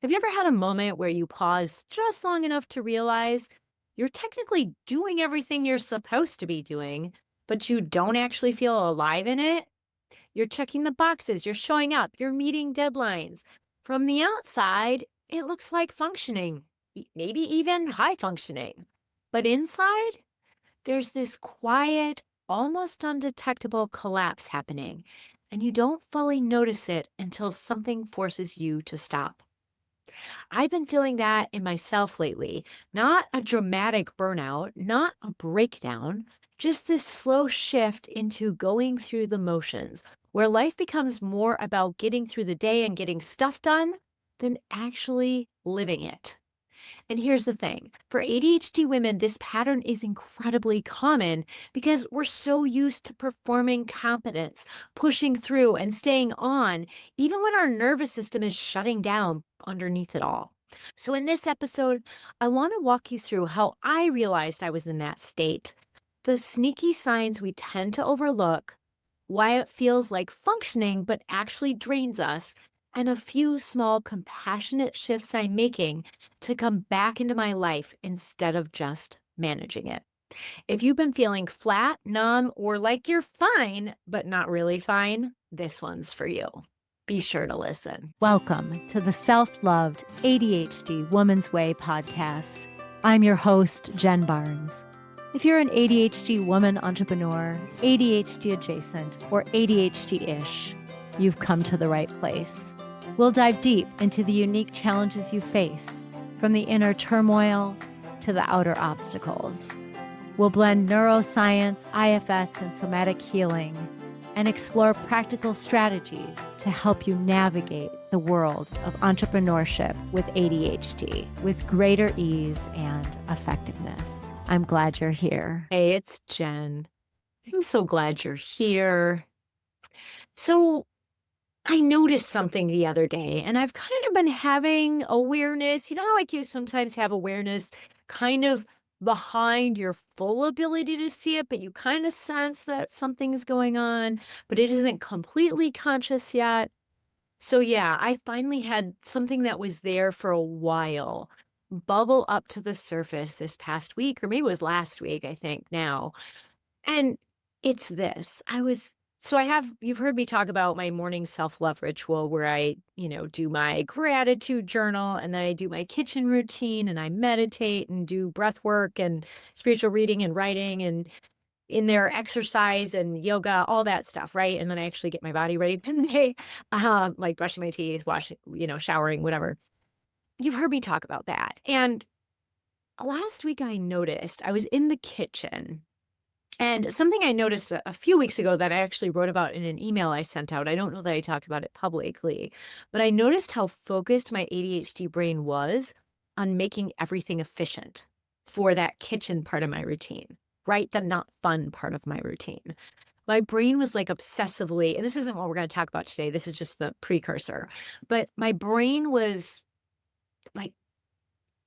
Have you ever had a moment where you pause just long enough to realize you're technically doing everything you're supposed to be doing, but you don't actually feel alive in it? You're checking the boxes, you're showing up, you're meeting deadlines. From the outside, it looks like functioning, maybe even high functioning. But inside, there's this quiet, almost undetectable collapse happening, and you don't fully notice it until something forces you to stop. I've been feeling that in myself lately. Not a dramatic burnout, not a breakdown, just this slow shift into going through the motions, where life becomes more about getting through the day and getting stuff done than actually living it. And here's the thing, for ADHD women, this pattern is incredibly common because we're so used to performing competence, pushing through, and staying on, even when our nervous system is shutting down underneath it all. So, in this episode, I want to walk you through how I realized I was in that state, the sneaky signs we tend to overlook, why it feels like functioning but actually drains us, and a few small compassionate shifts I'm making to come back into my life instead of just managing it. If you've been feeling flat, numb, or like you're fine, but not really fine, this one's for you. Be sure to listen. Welcome to the Self Loved ADHD Woman's Way podcast. I'm your host, Jen Barnes. If you're an ADHD woman entrepreneur, ADHD adjacent, or ADHD ish, you've come to the right place. We'll dive deep into the unique challenges you face, from the inner turmoil to the outer obstacles. We'll blend neuroscience, IFS, and somatic healing and explore practical strategies to help you navigate the world of entrepreneurship with ADHD with greater ease and effectiveness. I'm glad you're here. Hey, it's Jen. I'm so glad you're here. So, I noticed something the other day, and I've kind of been having awareness. You know how like you sometimes have awareness kind of behind your full ability to see it, but you kind of sense that something's going on, but it isn't completely conscious yet. So yeah, I finally had something that was there for a while bubble up to the surface this past week, or maybe it was last week, I think now. And it's this. I have you've heard me talk about my morning self-love ritual where I, do my gratitude journal and then I do my kitchen routine and I meditate and do breath work and spiritual reading and writing and in there exercise and yoga, all that stuff, right? And then I actually get my body ready for the day, like brushing my teeth, washing, showering, whatever. You've heard me talk about that. And last week I noticed I was in the kitchen and something I noticed a few weeks ago that I actually wrote about in an email I sent out, I don't know that I talked about it publicly, but I noticed how focused my ADHD brain was on making everything efficient for that kitchen part of my routine, right? The not fun part of my routine. My brain was like obsessively, and this isn't what we're going to talk about today, this is just the precursor, but my brain was like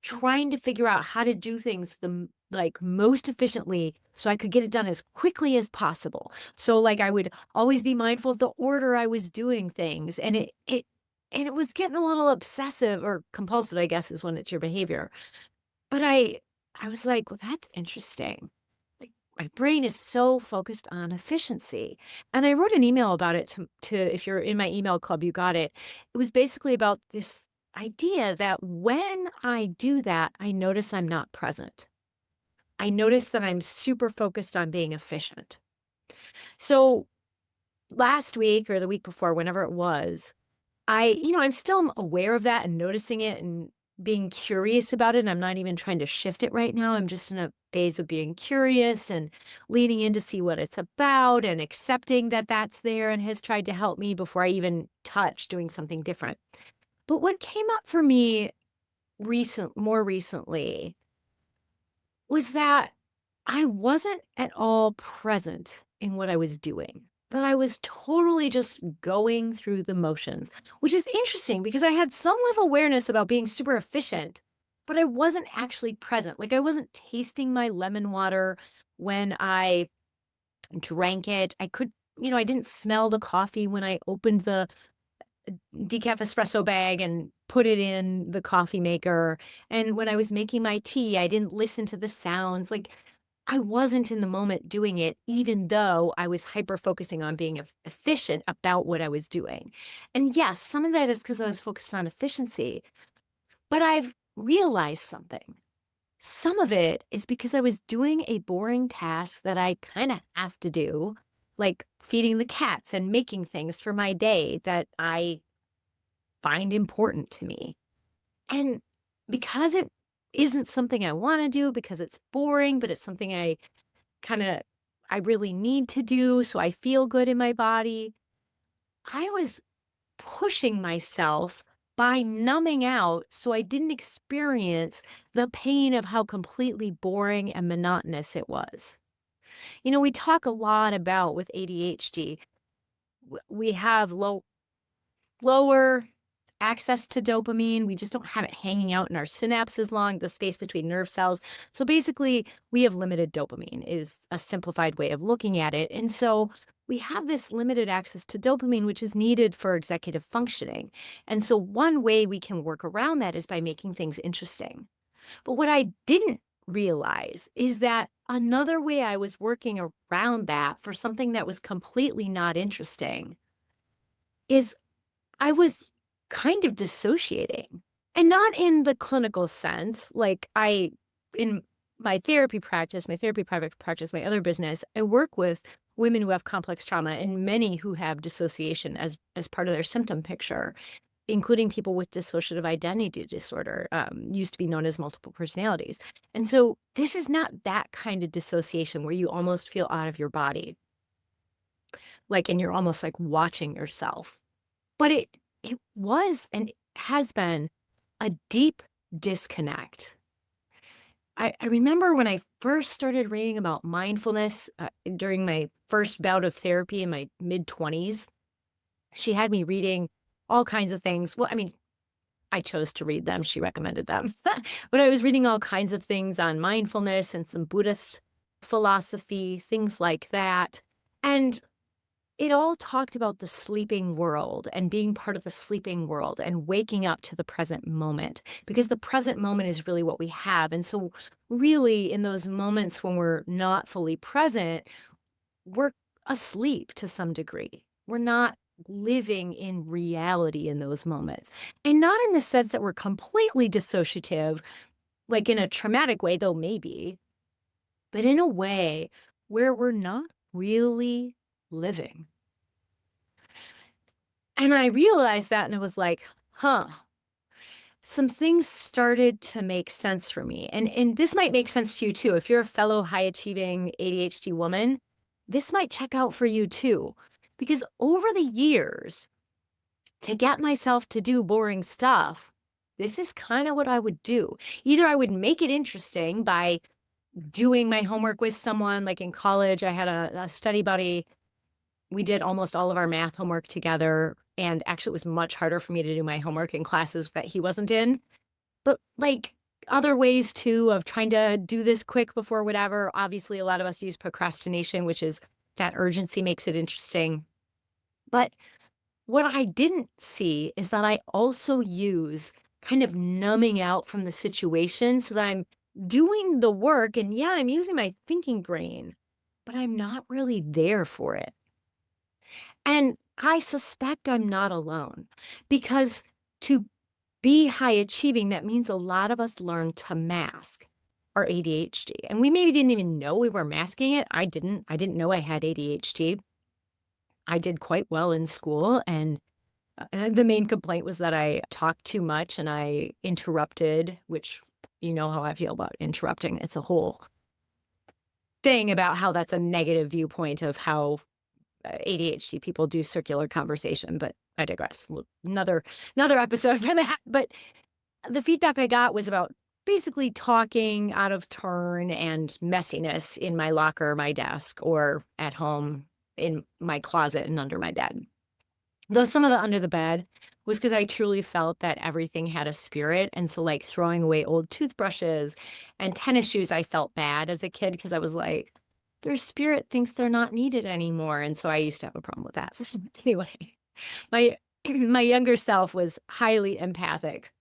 trying to figure out how to do things most efficiently so I could get it done as quickly as possible. So like I would always be mindful of the order I was doing things and it was getting a little obsessive or compulsive, I guess is when it's your behavior. But I was like, well, that's interesting. Like my brain is so focused on efficiency. And I wrote an email about it to if you're in my email club, you got it. It was basically about this idea that when I do that, I notice I'm not present. I notice that I'm super focused on being efficient. So last week or the week before, whenever it was, I'm still aware of that and noticing it and being curious about it. And I'm not even trying to shift it right now. I'm just in a phase of being curious and leaning in to see what it's about and accepting that that's there and has tried to help me before I even touch doing something different. But what came up for me more recently was that I wasn't at all present in what I was doing. That I was totally just going through the motions, which is interesting because I had some level of awareness about being super efficient, but I wasn't actually present. Like I wasn't tasting my lemon water when I drank it. I didn't smell the coffee when I opened the decaf espresso bag and put it in the coffee maker. And when I was making my tea, I didn't listen to the sounds. Like I wasn't in the moment doing it, even though I was hyper focusing on being efficient about what I was doing. And yes, some of that is because I was focused on efficiency, but I've realized something. Some of it is because I was doing a boring task that I kind of have to do, like feeding the cats and making things for my day that I find important to me. And because it isn't something I want to do, because it's boring, but it's something kind of I really need to do so I feel good in my body, I was pushing myself by numbing out so I didn't experience the pain of how completely boring and monotonous it was. We talk a lot about with ADHD, we have lower access to dopamine. We just don't have it hanging out in our synapses long, the space between nerve cells. So basically, we have limited dopamine, is a simplified way of looking at it. And so we have this limited access to dopamine, which is needed for executive functioning. And so one way we can work around that is by making things interesting. But what I didn't realize is that another way I was working around that for something that was completely not interesting is I was kind of dissociating, and not in the clinical sense. Like in my therapy private practice, my other business, I work with women who have complex trauma and many who have dissociation as part of their symptom picture, including people with dissociative identity disorder, used to be known as multiple personalities. And so this is not that kind of dissociation where you almost feel out of your body, like, and you're almost like watching yourself. But it was and has been a deep disconnect. I remember when I first started reading about mindfulness, during my first bout of therapy in my mid-20s, she had me reading all kinds of things. Well, I mean, I chose to read them, she recommended them. But I was reading all kinds of things on mindfulness and some Buddhist philosophy, things like that. And it all talked about the sleeping world and being part of the sleeping world and waking up to the present moment, because the present moment is really what we have. And so, really, in those moments when we're not fully present, we're asleep to some degree. We're not living in reality in those moments. And not in the sense that we're completely dissociative, like in a traumatic way, though maybe, but in a way where we're not really living. And I realized that and I was like, huh, some things started to make sense for me. And this might make sense to you too. If you're a fellow high achieving ADHD woman, this might check out for you too. Because over the years, to get myself to do boring stuff, this is kind of what I would do. Either I would make it interesting by doing my homework with someone, like in college, I had a study buddy. We did almost all of our math homework together, and actually, it was much harder for me to do my homework in classes that he wasn't in. But, like, other ways too of trying to do this quick before whatever. Obviously, a lot of us use procrastination, which is that urgency makes it interesting. But what I didn't see is that I also use kind of numbing out from the situation so that I'm doing the work, and yeah, I'm using my thinking brain, but I'm not really there for it. And I suspect I'm not alone, because to be high achieving, that means a lot of us learn to mask our ADHD. And we maybe didn't even know we were masking it. I didn't. I didn't know I had ADHD. I did quite well in school. And the main complaint was that I talked too much and I interrupted, which you know how I feel about interrupting. It's a whole thing about how that's a negative viewpoint of how ADHD people do circular conversation, but I digress. Another episode for that. But the feedback I got was about basically talking out of turn and messiness in my locker, my desk, or at home in my closet and under my bed. Though some of the under the bed was because I truly felt that everything had a spirit. And so, like, throwing away old toothbrushes and tennis shoes, I felt bad as a kid because I was like, their spirit thinks they're not needed anymore. And so I used to have a problem with that. So anyway, my my younger self was highly empathic.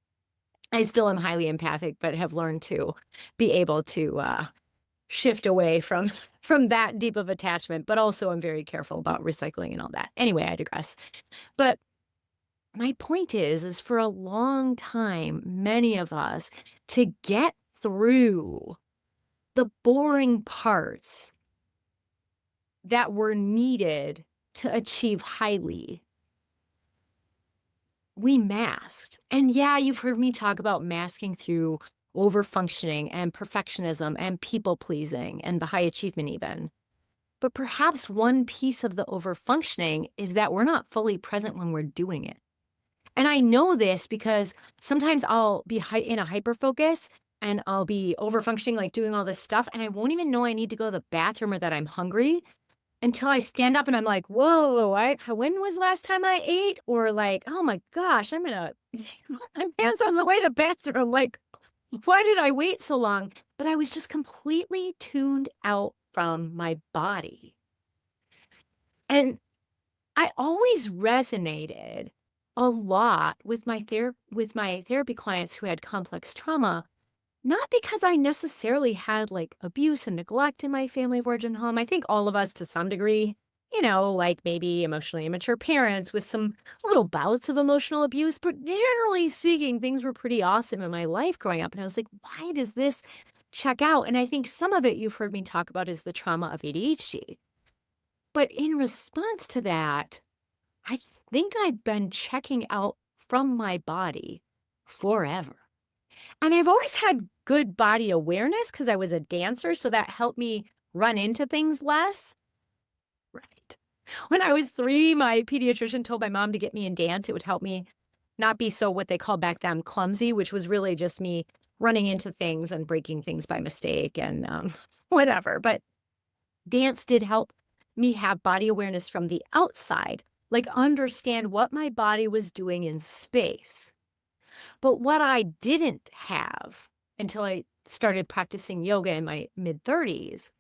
I still am highly empathic, but have learned to be able to shift away from from that deep of attachment. But also, I'm very careful about recycling and all that. Anyway, I digress. But my point is for a long time, many of us, to get through the boring parts that were needed to achieve highly, we masked. And yeah, you've heard me talk about masking through overfunctioning and perfectionism and people pleasing and the high achievement, even. But perhaps one piece of the overfunctioning is that we're not fully present when we're doing it. And I know this because sometimes I'll be in a hyper focus and I'll be overfunctioning, like doing all this stuff, and I won't even know I need to go to the bathroom or that I'm hungry until I stand up and I'm like, whoa, when was the last time I ate? Or like, oh my gosh, I'm gonna, my pants on the way to the bathroom. Like, why did I wait so long? But I was just completely tuned out from my body. And I always resonated a lot with with my therapy clients who had complex trauma, not because I necessarily had like abuse and neglect in my family of origin home. I think all of us to some degree, like maybe emotionally immature parents with some little bouts of emotional abuse, but generally speaking, things were pretty awesome in my life growing up. And I was like, why does this check out? And I think some of it you've heard me talk about is the trauma of ADHD. But in response to that, I think I've been checking out from my body forever. And I've always had good body awareness because I was a dancer, so that helped me run into things less. Right. When I was 3, my pediatrician told my mom to get me in dance. It would help me not be so what they called back then clumsy, which was really just me running into things and breaking things by mistake and whatever. But dance did help me have body awareness from the outside, like understand what my body was doing in space. But what I didn't have until I started practicing yoga in my mid 30s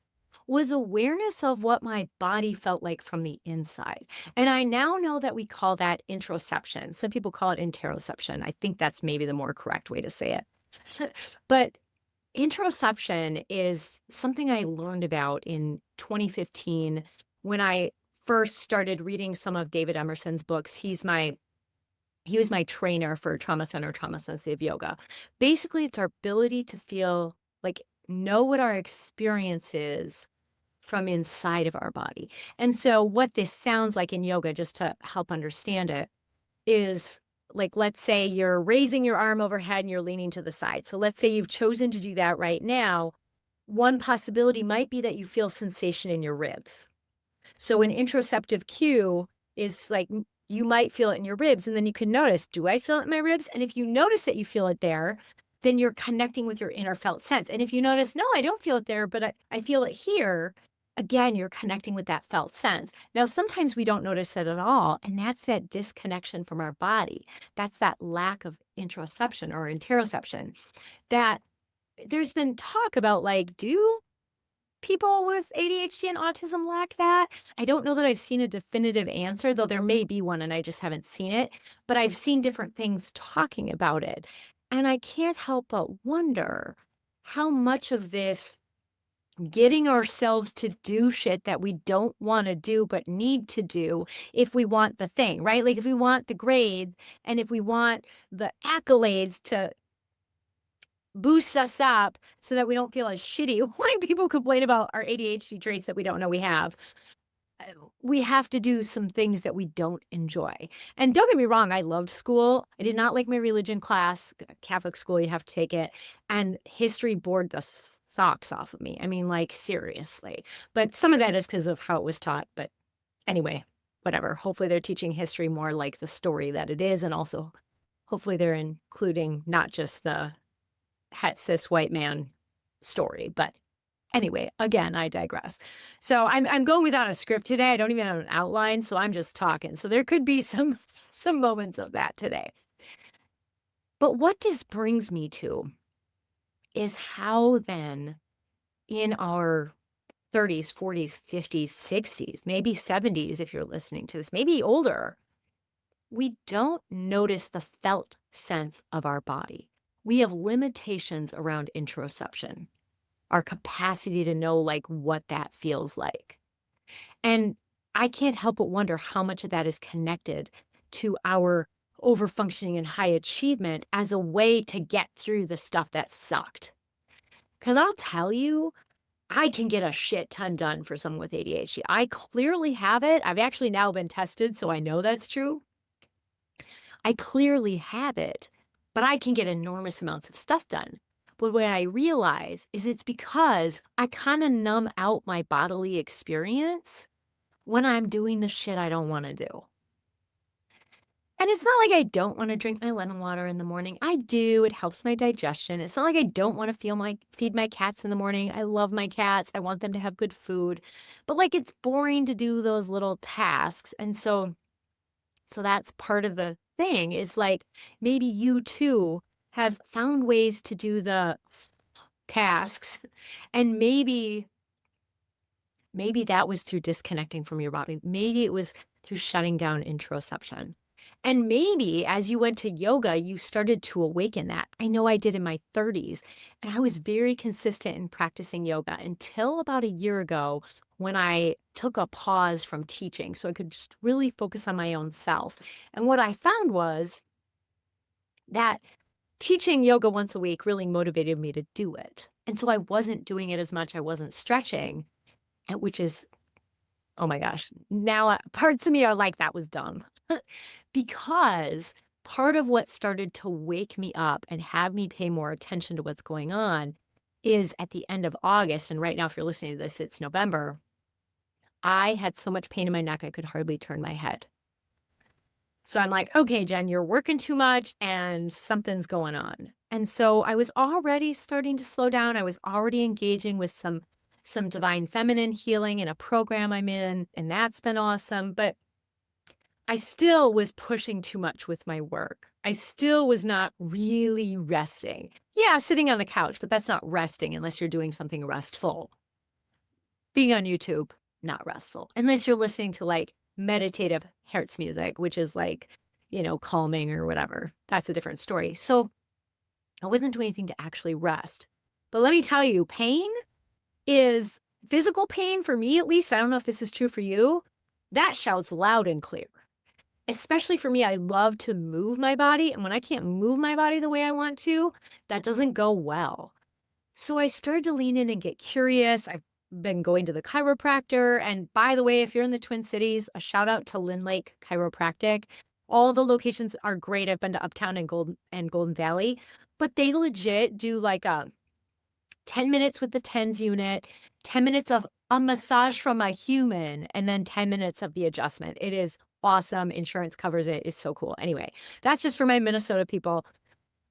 was awareness of what my body felt like from the inside. And I now know that we call that interoception. Some people call it interoception. I think that's maybe the more correct way to say it. But interoception is something I learned about in 2015 when I first started reading some of David Emerson's books. He was my trainer for trauma center, trauma sensitive yoga. Basically, it's our ability to feel like know what our experience is from inside of our body. And so, what this sounds like in yoga, just to help understand it, is like, let's say you're raising your arm overhead and you're leaning to the side. So, let's say you've chosen to do that right now. One possibility might be that you feel sensation in your ribs. So, an interoceptive cue is like you might feel it in your ribs, and then you can notice, do I feel it in my ribs? And if you notice that you feel it there, then you're connecting with your inner felt sense. And if you notice, no, I don't feel it there, but I feel it here, again, you're connecting with that felt sense. Now, sometimes we don't notice it at all, and that's that disconnection from our body. That's that lack of interoception or interoception that there's been talk about, like, do people with ADHD and autism lack that? I don't know that I've seen a definitive answer, though there may be one and I just haven't seen it, but I've seen different things talking about it. And I can't help but wonder how much of this getting ourselves to do shit that we don't want to do but need to do if we want the thing, right? Like if we want the grade and if we want the accolades to boost us up so that we don't feel as shitty when people complain about our ADHD traits that we don't know we have. We have to do some things that we don't enjoy. And don't get me wrong, I loved school. I did not like my religion class. Catholic school, you have to take it. And history bored the socks off of me. I mean, like, seriously. But some of that is because of how it was taught. But anyway, whatever. Hopefully they're teaching history more like the story that it is. And also, hopefully they're including not just the het cis white man story. But anyway, again, I digress. So I'm going without a script today. I don't even have an outline, so I'm just talking. So there could be some moments of that today. But what this brings me to is how then in our 30s, 40s, 50s, 60s, maybe 70s if you're listening to this, maybe older, we don't notice the felt sense of our body. We have limitations around interoception, our capacity to know like what that feels like. And I can't help but wonder how much of that is connected to our overfunctioning and high achievement as a way to get through the stuff that sucked. Because I'll tell you, I can get a shit ton done for someone with ADHD. I clearly have it. I've actually now been tested, so I know that's true. I clearly have it, but I can get enormous amounts of stuff done. But what I realize is it's because I kind of numb out my bodily experience when I'm doing the shit I don't wanna do. And it's not like I don't wanna drink my lemon water in the morning. I do, it helps my digestion. It's not like I don't wanna feed my cats in the morning. I love my cats. I want them to have good food. But, like, it's boring to do those little tasks, and so that's part of the thing is, like, maybe you too have found ways to do the tasks, and maybe that was through disconnecting from your body. Maybe it was through shutting down interoception. And maybe as you went to yoga, you started to awaken that. I know I did in my 30s, and I was very consistent in practicing yoga until about a year ago when I took a pause from teaching so I could just really focus on my own self. And what I found was that teaching yoga once a week really motivated me to do it. And so I wasn't doing it as much, I wasn't stretching, which is oh my gosh. Now, parts of me are like, "That was dumb." Because part of what started to wake me up and have me pay more attention to what's going on is at the end of August, and right now, if you're listening to this, it's November, I had so much pain in my neck, I could hardly turn my head. So I'm like, "Okay, Jen, you're working too much and something's going on." And so I was already starting to slow down. I was already engaging with some divine feminine healing in a program I'm in, and that's been awesome, but I still was pushing too much with my work. I still was not really resting. Yeah, sitting on the couch, but that's not resting unless you're doing something restful. Being on YouTube, not restful. Unless you're listening to like meditative Hertz music, which is like, calming or whatever. That's a different story. So I wasn't doing anything to actually rest. But let me tell you, pain is physical pain for me, at least. I don't know if this is true for you. That shouts loud and clear. Especially for me, I love to move my body. And when I can't move my body the way I want to, that doesn't go well. So I started to lean in and get curious. I've been going to the chiropractor. And by the way, if you're in the Twin Cities, a shout out to Lynn Lake Chiropractic. All the locations are great. I've been to Uptown and Golden Valley, but they legit do like a 10 minutes with the TENS unit, 10 minutes of a massage from a human, and then 10 minutes of the adjustment. It is awesome. Insurance covers it. It's so cool. Anyway, that's just for my Minnesota people.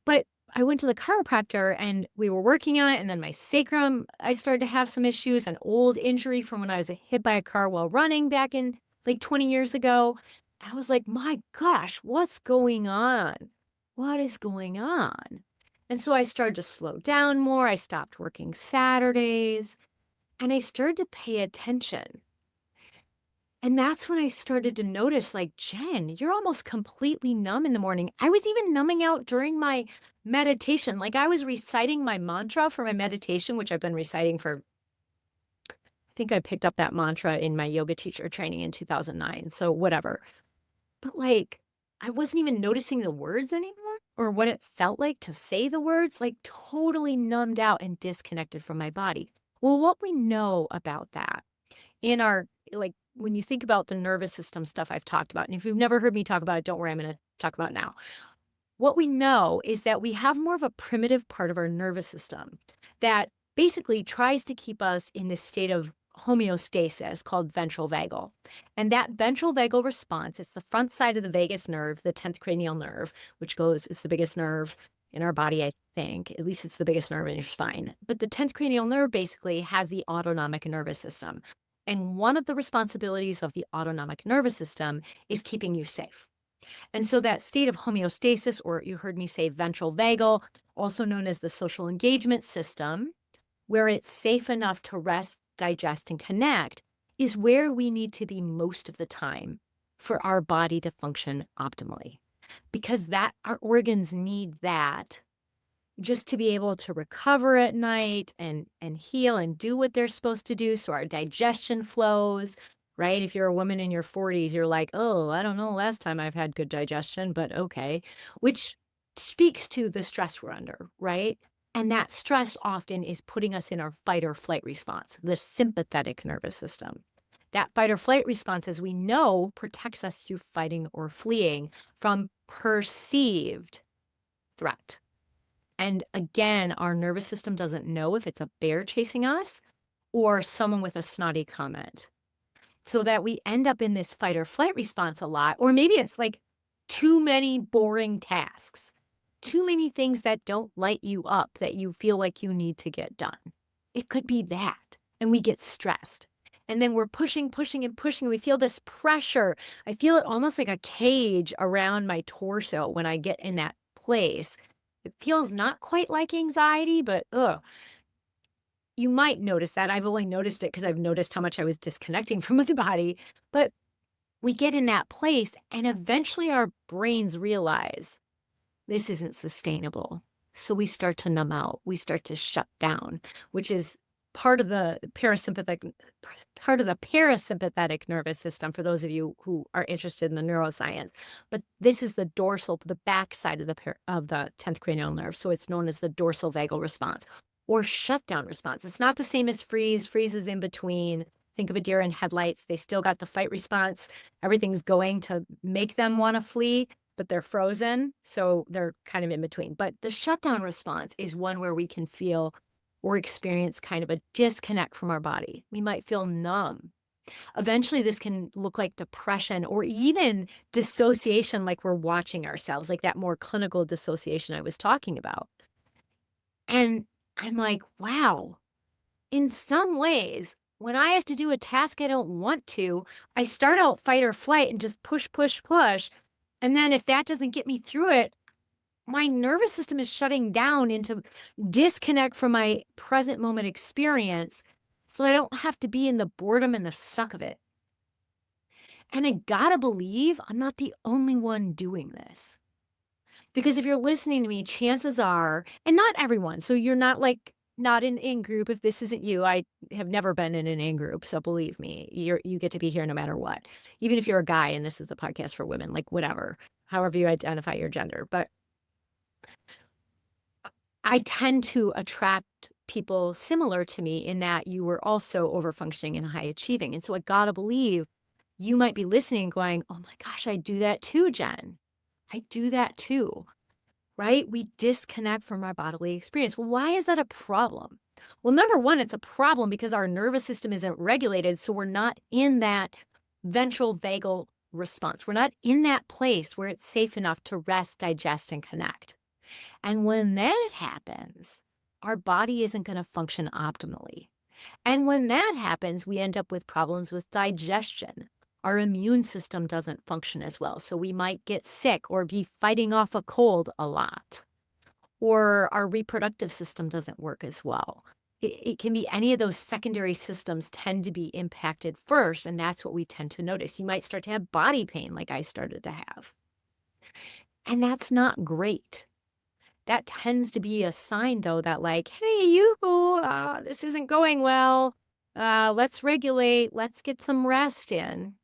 But I went to the chiropractor and we were working on it. And then my sacrum, I started to have some issues, an old injury from when I was hit by a car while running back in like 20 years ago. I was like, my gosh, what's going on? What is going on? And so I started to slow down more. I stopped working Saturdays and I started to pay attention. And that's when I started to notice, like, Jen, you're almost completely numb in the morning. I was even numbing out during my meditation. Like, I was reciting my mantra for my meditation, which I've been reciting for, I think I picked up that mantra in my yoga teacher training in 2009. So, whatever. But, like, I wasn't even noticing the words anymore or what it felt like to say the words, like, totally numbed out and disconnected from my body. Well, what we know about that in our like, when you think about the nervous system stuff I've talked about, and if you've never heard me talk about it, don't worry, I'm gonna talk about it now. What we know is that we have more of a primitive part of our nervous system that basically tries to keep us in this state of homeostasis called ventral vagal. And that ventral vagal response, it's the front side of the vagus nerve, the 10th cranial nerve, which goes, it's the biggest nerve in our body, I think. At least it's the biggest nerve in your spine. But the 10th cranial nerve basically has the autonomic nervous system. And one of the responsibilities of the autonomic nervous system is keeping you safe. And so that state of homeostasis, or you heard me say ventral vagal, also known as the social engagement system, where it's safe enough to rest, digest, and connect, is where we need to be most of the time for our body to function optimally, because that our organs need that just to be able to recover at night and heal and do what they're supposed to do so our digestion flows, right? If you're a woman in your 40s, you're like, "Oh, I don't know last time I've had good digestion, but okay." Which speaks to the stress we're under, right? And that stress often is putting us in our fight or flight response, the sympathetic nervous system. That fight or flight response, as we know, protects us through fighting or fleeing from perceived threat. And again, our nervous system doesn't know if it's a bear chasing us or someone with a snotty comment. So that we end up in this fight or flight response a lot. Or maybe it's like too many boring tasks, too many things that don't light you up that you feel like you need to get done. It could be that. And we get stressed. And then we're pushing, pushing, and pushing. We feel this pressure. I feel it almost like a cage around my torso when I get in that place. It feels not quite like anxiety, but you might notice that. I've only noticed it because I've noticed how much I was disconnecting from my body. But we get in that place, and eventually our brains realize this isn't sustainable. So we start to numb out. We start to shut down, which is part of the parasympathetic nervous system for those of you who are interested in the neuroscience. But this is the dorsal, the back side of the 10th cranial nerve. So it's known as the dorsal vagal response or shutdown response. It's not the same as freeze. Freeze is in between. Think of a deer in headlights. They still got the fight response. Everything's going to make them want to flee, but they're frozen. So they're kind of in between. But the shutdown response is one where we can feel or experience kind of a disconnect from our body. We might feel numb. Eventually, this can look like depression or even dissociation, like we're watching ourselves, like that more clinical dissociation I was talking about. And I'm like, wow, in some ways, when I have to do a task I don't want to, I start out fight or flight and just push, push, push. And then if that doesn't get me through it, my nervous system is shutting down into disconnect from my present moment experience so I don't have to be in the boredom and the suck of it. And I gotta believe I'm not the only one doing this. Because if you're listening to me, chances are, and not everyone, so you're not like, not in in group. If this isn't you, I have never been in an in group. So believe me, you get to be here no matter what. Even if you're a guy and this is a podcast for women, like whatever, however you identify your gender. But I tend to attract people similar to me in that you were also overfunctioning and high achieving. And so I gotta believe you might be listening going, oh my gosh, I do that too, Jen. I do that too, right? We disconnect from our bodily experience. Well, why is that a problem? Well, number one, it's a problem because our nervous system isn't regulated. So we're not in that ventral vagal response. We're not in that place where it's safe enough to rest, digest, and connect. And when that happens, our body isn't going to function optimally. And when that happens, we end up with problems with digestion. Our immune system doesn't function as well. So we might get sick or be fighting off a cold a lot. Or our reproductive system doesn't work as well. It can be any of those secondary systems tend to be impacted first. And that's what we tend to notice. You might start to have body pain like I started to have. And that's not great. That tends to be a sign, though, that like, hey, this isn't going well. Let's regulate. Let's get some rest in.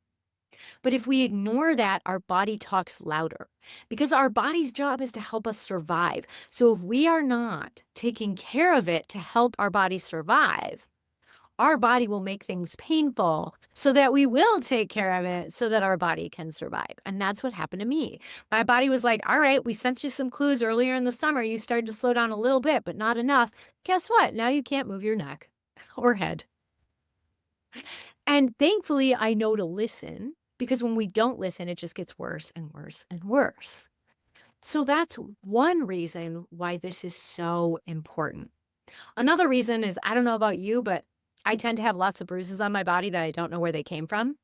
But if we ignore that, our body talks louder because our body's job is to help us survive. So if we are not taking care of it to help our body survive, our body will make things painful so that we will take care of it so that our body can survive. And that's what happened to me. My body was like, all right, we sent you some clues earlier in the summer. You started to slow down a little bit, but not enough. Guess what? Now you can't move your neck or head. And thankfully, I know to listen because when we don't listen, it just gets worse and worse and worse. So that's one reason why this is so important. Another reason is, I don't know about you, but I tend to have lots of bruises on my body that I don't know where they came from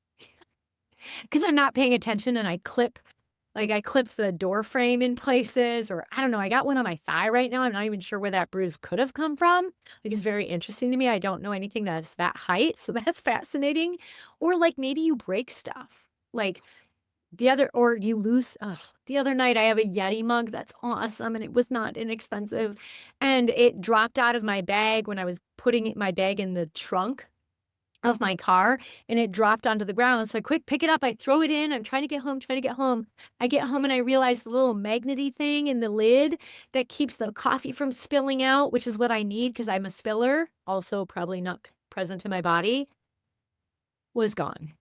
because I'm not paying attention and I clip the door frame in places, or I don't know, I got one on my thigh right now. I'm not even sure where that bruise could have come from. Like, it's very interesting to me. I don't know anything that's that height, so that's fascinating. Or like maybe you break stuff. Like or you lose, the other night I have a Yeti mug that's awesome and it was not inexpensive. And it dropped out of my bag when I was putting my bag in the trunk of my car and it dropped onto the ground. So I quick pick it up, I throw it in. I'm trying to get home, trying to get home. I get home and I realize the little magnety thing in the lid that keeps the coffee from spilling out, which is what I need because I'm a spiller, also probably not present in my body, was gone.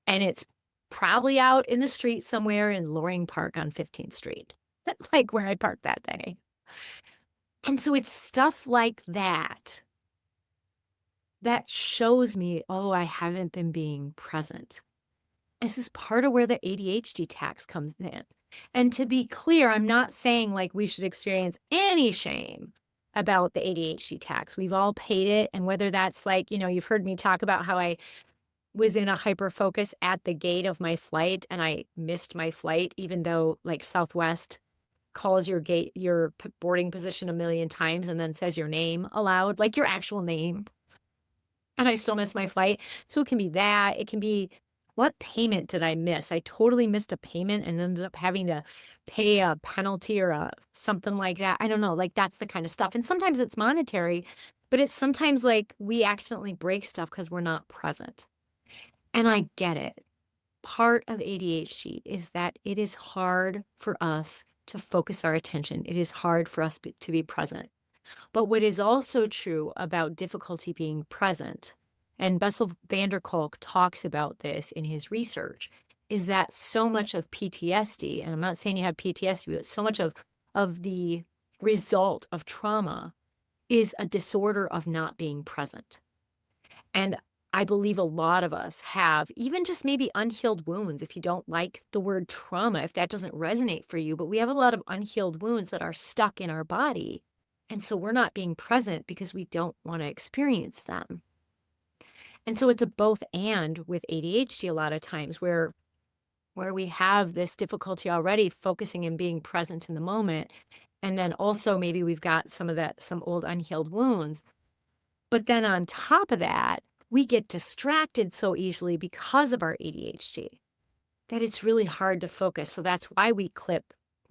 And it's probably out in the street somewhere in Loring Park on 15th Street, like where I parked that day. And so it's stuff like that that shows me, oh, I haven't been being present. This is part of where the ADHD tax comes in. And to be clear, I'm not saying like we should experience any shame about the ADHD tax. We've all paid it. And whether that's like, you've heard me talk about how I was in a hyper focus at the gate of my flight and I missed my flight, even though like Southwest calls your boarding position a million times and then says your name aloud, like your actual name. And I still missed my flight. So it can be that. It can be, what payment did I miss? I totally missed a payment and ended up having to pay a penalty or something like that. I don't know. Like that's the kind of stuff. And sometimes it's monetary, but it's sometimes like we accidentally break stuff because we're not present. And I get it. Part of ADHD is that it is hard for us to focus our attention. It is hard for us to be present. But what is also true about difficulty being present, and Bessel van der Kolk talks about this in his research, is that so much of PTSD, and I'm not saying you have PTSD, but so much of the result of trauma is a disorder of not being present. And I believe a lot of us have even just maybe unhealed wounds, if you don't like the word trauma, if that doesn't resonate for you, but we have a lot of unhealed wounds that are stuck in our body. And so we're not being present because we don't want to experience them. And so it's a both and with ADHD a lot of times where we have this difficulty already focusing and being present in the moment. And then also maybe we've got some old unhealed wounds. But then on top of that, we get distracted so easily because of our ADHD that it's really hard to focus. So that's why we clip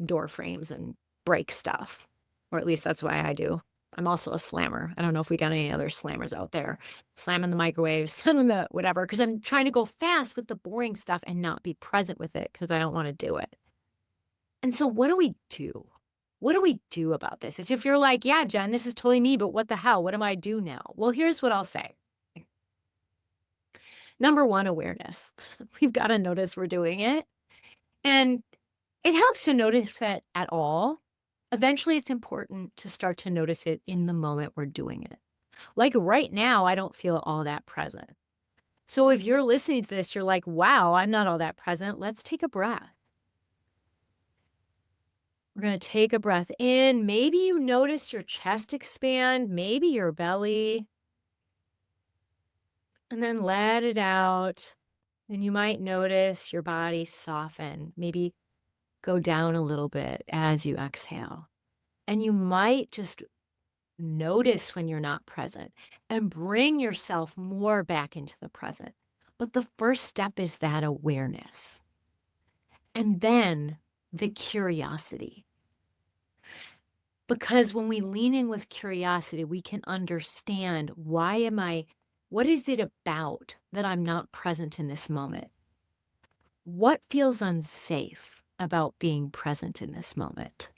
door frames and break stuff, or at least that's why I do. I'm also a slammer. I don't know if we got any other slammers out there. Slamming the microwave, slamming the whatever, because I'm trying to go fast with the boring stuff and not be present with it because I don't want to do it. And so what do we do? What do we do about this? As if you're like, yeah, Jen, this is totally me, but what the hell? What am I do now? Well, here's what I'll say. Number one, awareness. We've got to notice we're doing it. And it helps to notice it at all. Eventually, it's important to start to notice it in the moment we're doing it. Like right now, I don't feel all that present. So if you're listening to this, you're like, wow, I'm not all that present. Let's take a breath. We're going to take a breath in. Maybe you notice your chest expand, maybe your belly. And then let it out. And you might notice your body soften, maybe go down a little bit as you exhale. And you might just notice when you're not present and bring yourself more back into the present. But the first step is that awareness. And then the curiosity. Because when we lean in with curiosity, we can understand what is it about that I'm not present in this moment? What feels unsafe about being present in this moment?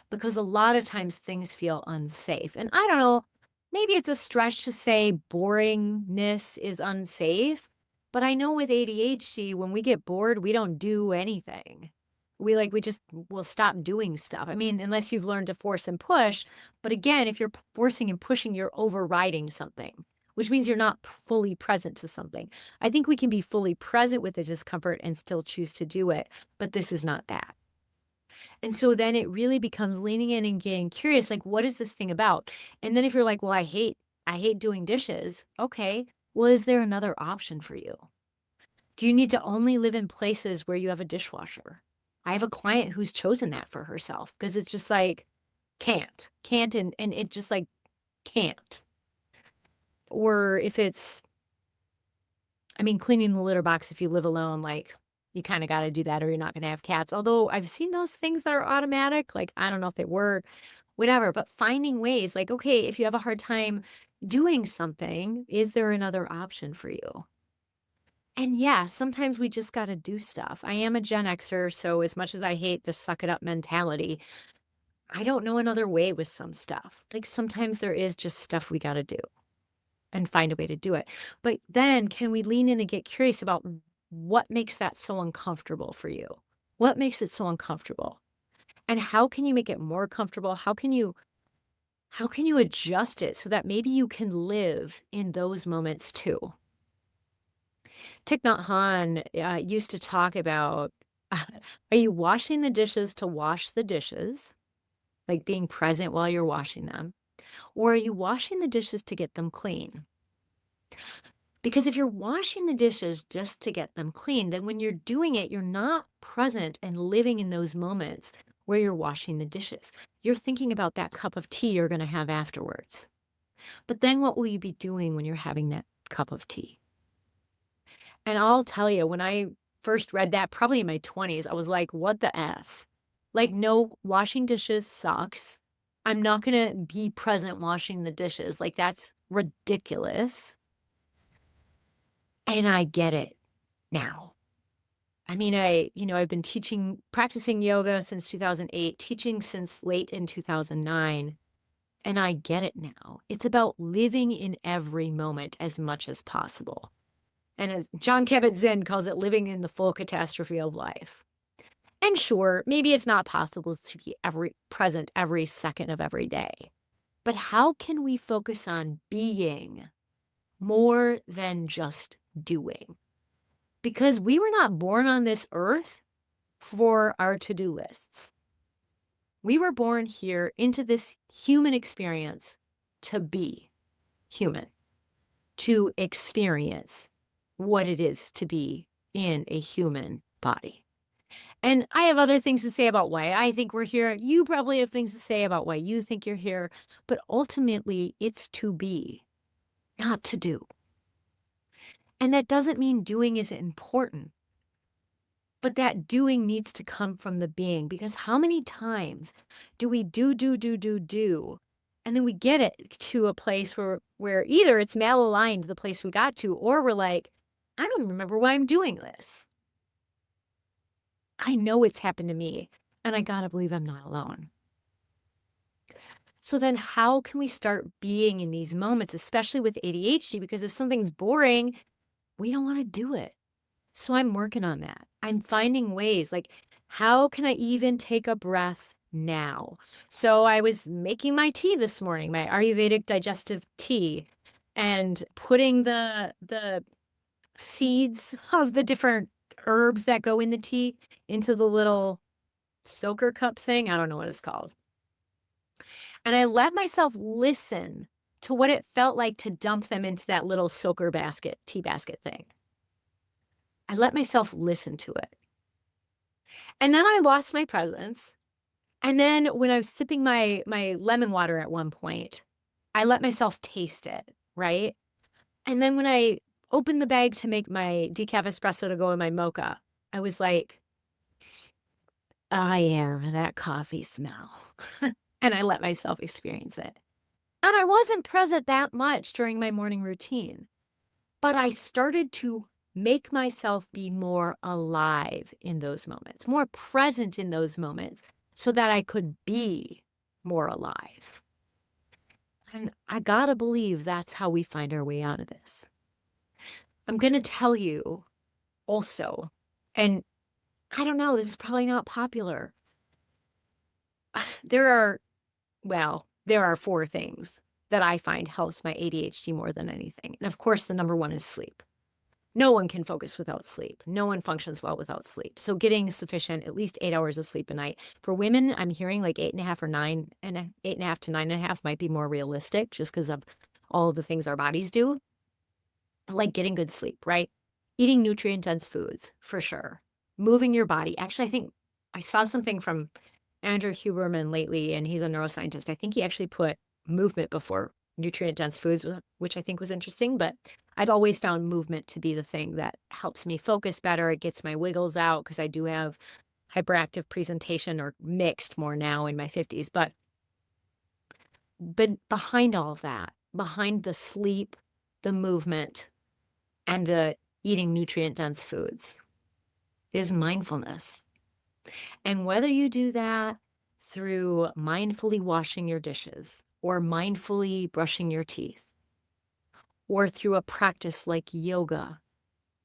Because a lot of times things feel unsafe. And I don't know, maybe it's a stretch to say boringness is unsafe, but I know with ADHD, when we get bored, we don't do anything. We'll stop doing stuff. I mean, unless you've learned to force and push. But again, if you're forcing and pushing, you're overriding something, which means you're not fully present to something. I think we can be fully present with the discomfort and still choose to do it, but this is not that. And so then it really becomes leaning in and getting curious, like, what is this thing about? And then if you're like, well, I hate doing dishes. Okay. Well, is there another option for you? Do you need to only live in places where you have a dishwasher? I have a client who's chosen that for herself because it's just like, can't, and it just like, can't. Or if it's, I mean, cleaning the litter box if you live alone, like, You kind of got to do that or you're not going to have cats. Although I've seen those things that are automatic, like I don't know if they work, whatever, but finding ways like, okay, if you have a hard time doing something, is there another option for you? And yeah, sometimes we just got to do stuff. I am a Gen Xer, so as much as I hate the suck it up mentality, I don't know another way with some stuff. Like sometimes there is just stuff we got to do and find a way to do it. But then can we lean in and get curious about what makes that so uncomfortable for you? What makes it so uncomfortable? And how can you make it more comfortable? How can you adjust it so that maybe you can live in those moments too? Thich Nhat Hanh used to talk about, are you washing the dishes to wash the dishes, like being present while you're washing them? Or are you washing the dishes to get them clean? Because if you're washing the dishes just to get them clean, then when you're doing it, you're not present and living in those moments where you're washing the dishes. You're thinking about that cup of tea you're going to have afterwards. But then what will you be doing when you're having that cup of tea? And I'll tell you, when I first read that, probably in my 20s, I was like, what the F? Like, no, washing dishes sucks. I'm not going to be present washing the dishes. Like, that's ridiculous. And I get it now. I mean, I've been practicing yoga since 2008, teaching since late in 2009, and I get it now. It's about living in every moment as much as possible. And as John Kabat-Zinn calls it, living in the full catastrophe of life. And sure, maybe it's not possible to be present every second of every day. But how can we focus on being more than just doing? Because we were not born on this earth for our to-do lists. We were born here into this human experience to be human, to experience what it is to be in a human body. And I have other things to say about why I think we're here. You probably have things to say about why you think you're here. But ultimately, it's to be, not to do. And that doesn't mean doing isn't important, but that doing needs to come from the being. Because how many times do we do, and then we get it to a place where either it's malaligned, the place we got to, or we're like, I don't remember why I'm doing this. I know it's happened to me, and I gotta believe I'm not alone. So then how can we start being in these moments, especially with ADHD? Because if something's boring, we don't want to do it. So I'm working on that. I'm finding ways like, how can I even take a breath now? So I was making my tea this morning, my Ayurvedic digestive tea, and putting the seeds of the different herbs that go in the tea into the little soaker cup thing. I don't know what it's called. And I let myself listen to what it felt like to dump them into that little soaker basket, tea basket thing. I let myself listen to it. And then I lost my presence. And then when I was sipping my lemon water at one point, I let myself taste it, right? And then when I opened the bag to make my decaf espresso to go in my mocha, I was like, I am that coffee smell. And I let myself experience it. And I wasn't present that much during my morning routine, but I started to make myself be more alive in those moments, more present in those moments so that I could be more alive. And I gotta believe that's how we find our way out of this. I'm going to tell you also, and I don't know, this is probably not popular. There are 4 things that I find helps my ADHD more than anything. And of course, the number one is sleep. No one can focus without sleep. No one functions well without sleep. So getting sufficient, at least 8 hours of sleep a night. For women, I'm hearing like 8.5 or 8.5 to 9.5 might be more realistic just because of all of the things our bodies do. Like getting good sleep, right? Eating nutrient-dense foods, for sure. Moving your body. Actually, I think I saw something from Andrew Huberman lately, and he's a neuroscientist. I think he actually put movement before nutrient-dense foods, which I think was interesting. But I'd always found movement to be the thing that helps me focus better. It gets my wiggles out because I do have hyperactive presentation, or mixed more now in my 50s. But behind all of that, behind the sleep, the movement, and the eating nutrient-dense foods is mindfulness. And whether you do that through mindfully washing your dishes, or mindfully brushing your teeth, or through a practice like yoga,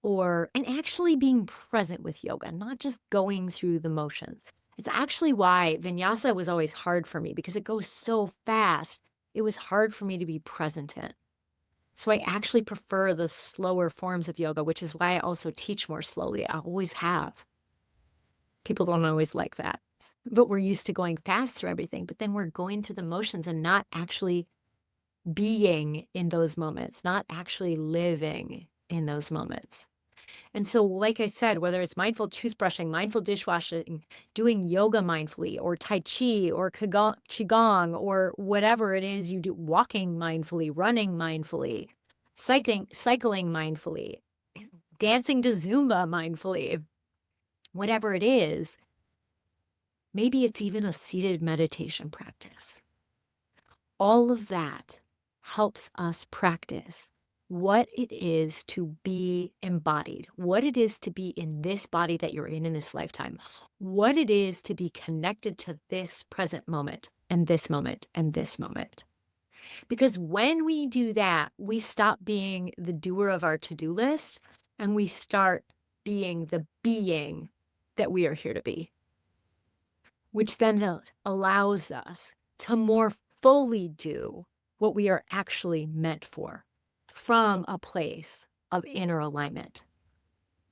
and actually being present with yoga, not just going through the motions. It's actually why vinyasa was always hard for me, because it goes so fast. It was hard for me to be present in. So I actually prefer the slower forms of yoga, which is why I also teach more slowly. I always have. People don't always like that, but we're used to going fast through everything. But then we're going through the motions and not actually being in those moments, not actually living in those moments. And so, like I said, whether it's mindful toothbrushing, mindful dishwashing, doing yoga mindfully, or Tai Chi, or Qigong, or whatever it is you do, walking mindfully, running mindfully, cycling mindfully, dancing to Zumba mindfully, whatever it is, maybe it's even a seated meditation practice. All of that helps us practice what it is to be embodied, what it is to be in this body that you're in this lifetime, what it is to be connected to this present moment and this moment and this moment. Because when we do that, we stop being the doer of our to-do list and we start being the being that we are here to be, which then allows us to more fully do what we are actually meant for, from a place of inner alignment,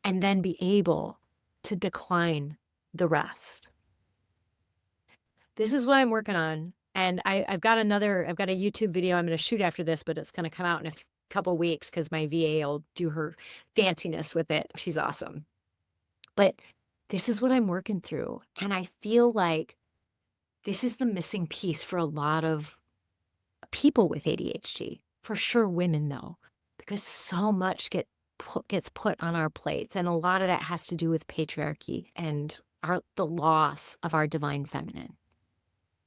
and then be able to decline the rest. This is what I'm working on. And I've got a YouTube video I'm going to shoot after this, but it's going to come out in a couple weeks because my VA will do her fanciness with it. She's awesome. But this is what I'm working through. And I feel like this is the missing piece for a lot of people with ADHD, for sure women though, because so much gets put on our plates. And a lot of that has to do with patriarchy and the loss of our divine feminine,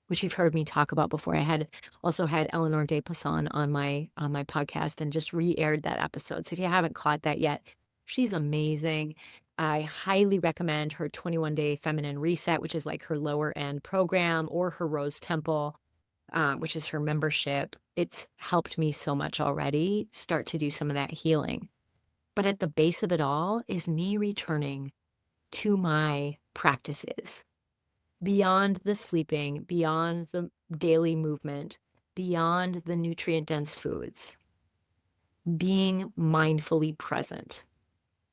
which you've heard me talk about before. I also had Eleanor de Passon on my podcast and just re-aired that episode. So if you haven't caught that yet, she's amazing. I highly recommend her 21-day feminine reset, which is like her lower end program, or her Rose Temple, which is her membership. It's helped me so much already start to do some of that healing. But at the base of it all is me returning to my practices, beyond the sleeping, beyond the daily movement, beyond the nutrient-dense foods, being mindfully present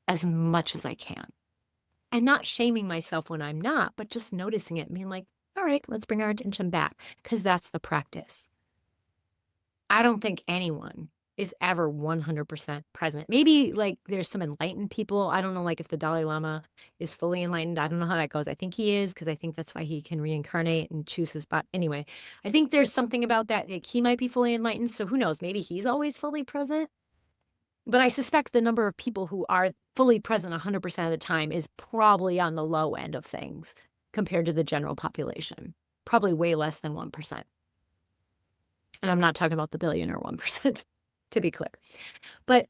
as much as I can. And not shaming myself when I'm not, but just noticing it and being like, all right, let's bring our attention back, because that's the practice. I don't think anyone is ever 100% present. Maybe like there's some enlightened people. I don't know, like if the Dalai Lama is fully enlightened. I don't know how that goes. I think he is, because I think that's why he can reincarnate and choose his spot. Anyway, I think there's something about that. Like he might be fully enlightened. So who knows? Maybe he's always fully present. But I suspect the number of people who are fully present 100% of the time is probably on the low end of things compared to the general population. Probably way less than 1%. And I'm not talking about the billionaire 1%, to be clear. But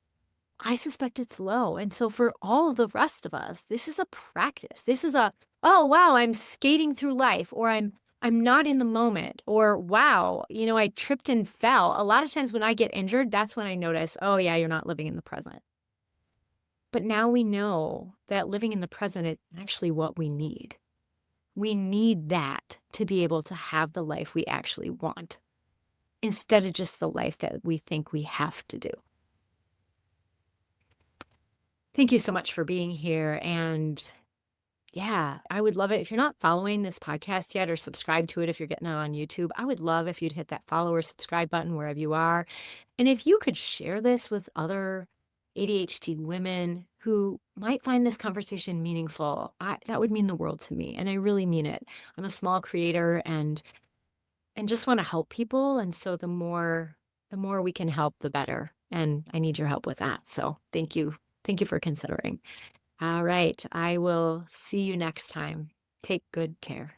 I suspect it's low. And so for all of the rest of us, this is a practice. This is oh, wow, I'm skating through life, or I'm not in the moment, or wow, I tripped and fell. A lot of times when I get injured, that's when I notice, oh yeah, you're not living in the present. But now we know that living in the present is actually what we need. We need that to be able to have the life we actually want, instead of just the life that we think we have to do. Thank you so much for being here. And yeah, I would love it. If you're not following this podcast yet, or subscribe to it if you're getting it on YouTube, I would love if you'd hit that follow or subscribe button wherever you are. And if you could share this with other ADHD women who might find this conversation meaningful, that would mean the world to me. And I really mean it. I'm a small creator and just want to help people. And so the more we can help, the better. And I need your help with that. So thank you. Thank you for considering. All right. I will see you next time. Take good care.